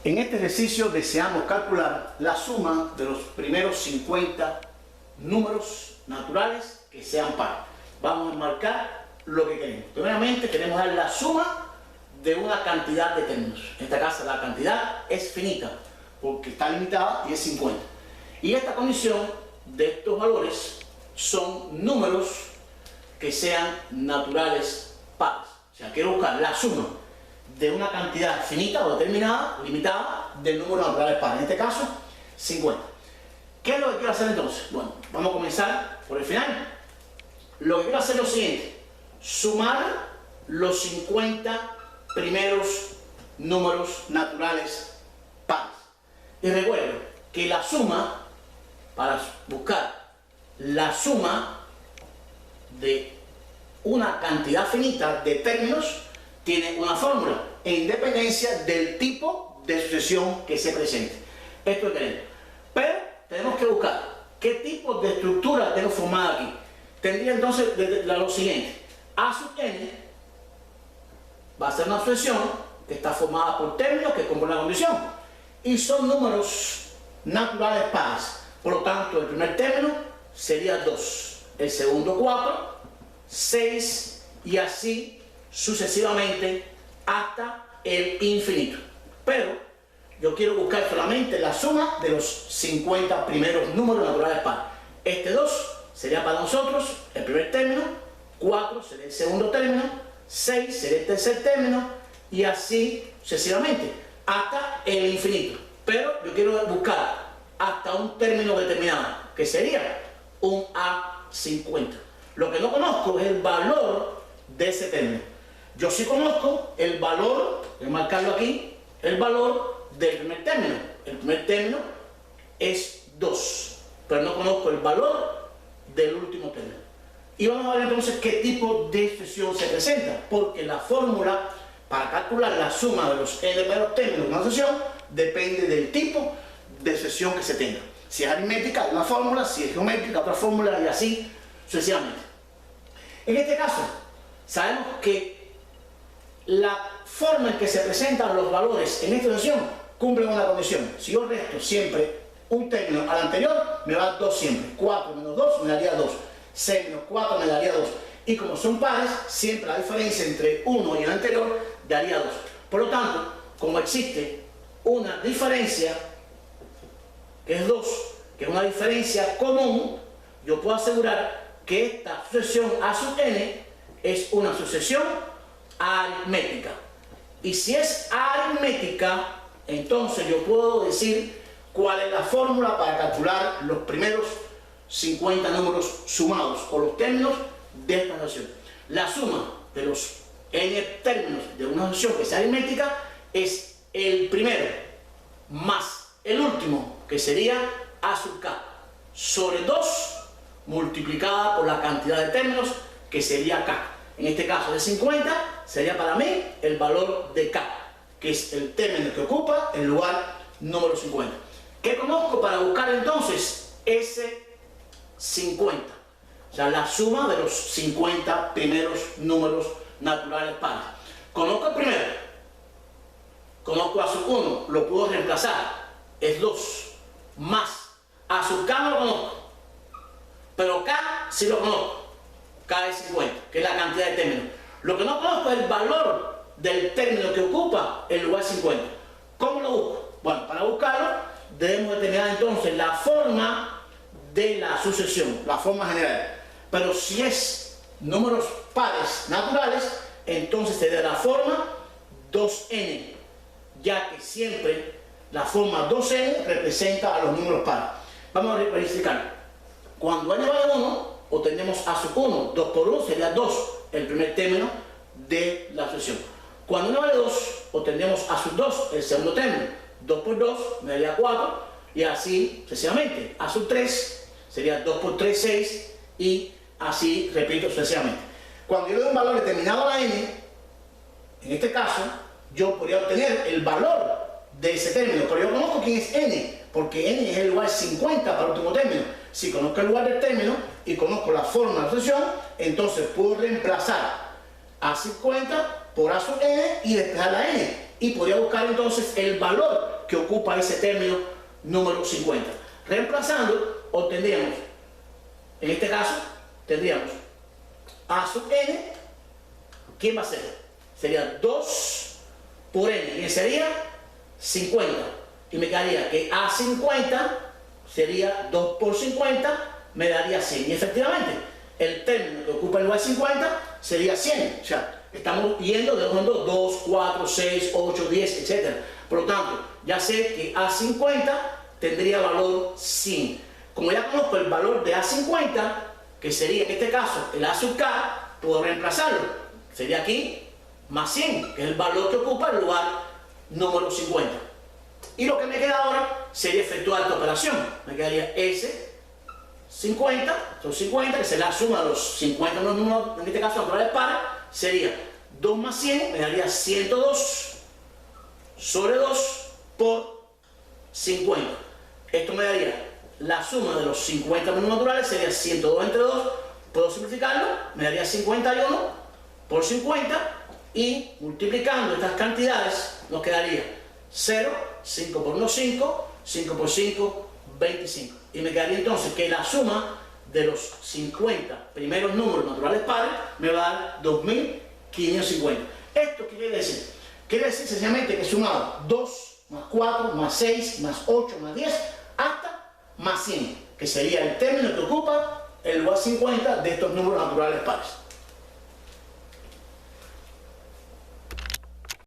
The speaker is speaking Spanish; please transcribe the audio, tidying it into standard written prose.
En este ejercicio deseamos calcular la suma de los primeros 50 números naturales que sean pares. Vamos a marcar lo que queremos. Primeramente queremos dar la suma de una cantidad de términos. En esta caso la cantidad es finita porque está limitada y es 50. Y esta condición de estos valores son números que sean naturales pares. O sea, quiero buscar la suma de una cantidad finita o determinada, limitada, de números naturales pares. En este caso, 50. ¿Qué es lo que quiero hacer entonces? Bueno, vamos a comenzar por el final. Lo que quiero hacer es lo siguiente: sumar los 50 primeros números naturales pares. Y recuerdo que la suma, para buscar la suma de una cantidad finita de términos, tiene una fórmula en independencia del tipo de sucesión que se presente. Esto es queremos. Pero tenemos que buscar qué tipo de estructura tengo formada aquí. Tendría entonces lo siguiente: A sub n va a ser una sucesión que está formada por términos que cumplen la condición y son números naturales pares. Por lo tanto, el primer término sería 2, el segundo 4, 6 y así sucesivamente hasta el infinito. Pero yo quiero buscar solamente la suma de los 50 primeros números naturales pares. Este 2 sería para nosotros el primer término, 4 sería el segundo término, 6 sería el tercer término y así sucesivamente hasta el infinito. Pero yo quiero buscar hasta un término determinado, que sería un A50. Lo que no conozco es el valor de ese término. Yo sí conozco el valor, voy a marcarlo aquí, el valor del primer término. El primer término es 2, pero no conozco el valor del último término. Y vamos a ver entonces qué tipo de sucesión se presenta, porque la fórmula para calcular la suma de los n primeros términos de una sucesión depende del tipo de sucesión que se tenga. Si es aritmética, una fórmula; si es geométrica, otra fórmula, y así sucesivamente. En este caso, sabemos que la forma en que se presentan los valores en esta sucesión cumple una condición. Si yo resto siempre un término al anterior, me va a dar 2 siempre. 4 menos 2 me daría 2. 6 menos 4 me daría 2. Y como son pares, siempre la diferencia entre uno y el anterior daría 2. Por lo tanto, como existe una diferencia que es 2, que es una diferencia común, yo puedo asegurar que esta sucesión A sub n es una sucesión aritmética. Y si es aritmética, entonces yo puedo decir cuál es la fórmula para calcular los primeros 50 números sumados o los términos de esta sucesión. La suma de los n términos de una sucesión que sea aritmética es el primero más el último, que sería A sub k, sobre 2 multiplicada por la cantidad de términos, que sería k. En este caso de 50 sería para mí el valor de k, que es el término que ocupa el lugar número 50. ¿Qué conozco para buscar entonces ese 50? O sea, la suma de los 50 primeros números naturales pares. Conozco el primero, conozco A sub 1, lo puedo reemplazar, es 2, más A sub k no lo conozco, pero k sí lo conozco, k es 50, que es la cantidad de términos. Lo que no conozco es el valor del término que ocupa el lugar 50. ¿Cómo lo busco? Bueno, para buscarlo debemos determinar entonces la forma de la sucesión, la forma general. Pero si es números pares naturales, entonces se da la forma 2n, ya que siempre la forma 2n representa a los números pares. Vamos a verificar. Cuando n vale 1, obtenemos A sub 1. 2 por 1 sería 2, el primer término de la sucesión. Cuando n vale 2, obtendremos A sub 2, el segundo término. 2 por 2 me daría 4, y así sucesivamente. A sub 3 sería 2 por 3, 6, y así repito sucesivamente. Cuando yo le doy un valor determinado a la n, en este caso, yo podría obtener el valor de ese término, pero yo conozco quién es n, porque n es el lugar 50 para el último término. Si conozco el lugar del término y conozco la forma de la sucesión, entonces puedo reemplazar A 50 por A sub n y despejar la n. y podría buscar entonces el valor que ocupa ese término número 50. Reemplazando, obtendríamos, en este caso, tendríamos a sub n, ¿quién va a ser? Sería 2 por n, que sería 50. Y me quedaría que a 50 sería 2 por 50, me daría 100. Y efectivamente, el término que ocupa el lugar 50 sería 100. O sea, estamos yendo de 2 en 2, 2, 4, 6, 8, 10, etc. Por lo tanto, ya sé que A50 tendría valor 100. Como ya conozco el valor de A50, que sería en este caso el A sub K, puedo reemplazarlo. Sería aquí más 100, que es el valor que ocupa el lugar número 50. Y lo que me queda ahora sería efectuar esta operación. Me quedaría S50, son 50, que será la suma de los 50 números, en este caso naturales pares, sería 2 más 100, me daría 102 sobre 2 por 50. Esto me daría la suma de los 50 números naturales, sería 102 entre 2, puedo simplificarlo, me daría 51 por 50 y multiplicando estas cantidades nos quedaría 0, 5 por 1, 5, 5 por 5, 25. Y me quedaría entonces que la suma de los 50 primeros números naturales pares me va a dar 2550. ¿Esto qué quiere decir? Quiere decir sencillamente que he sumado 2 más 4 más 6 más 8 más 10 hasta más 100, que sería el término que ocupa el lugar 50 de estos números naturales pares.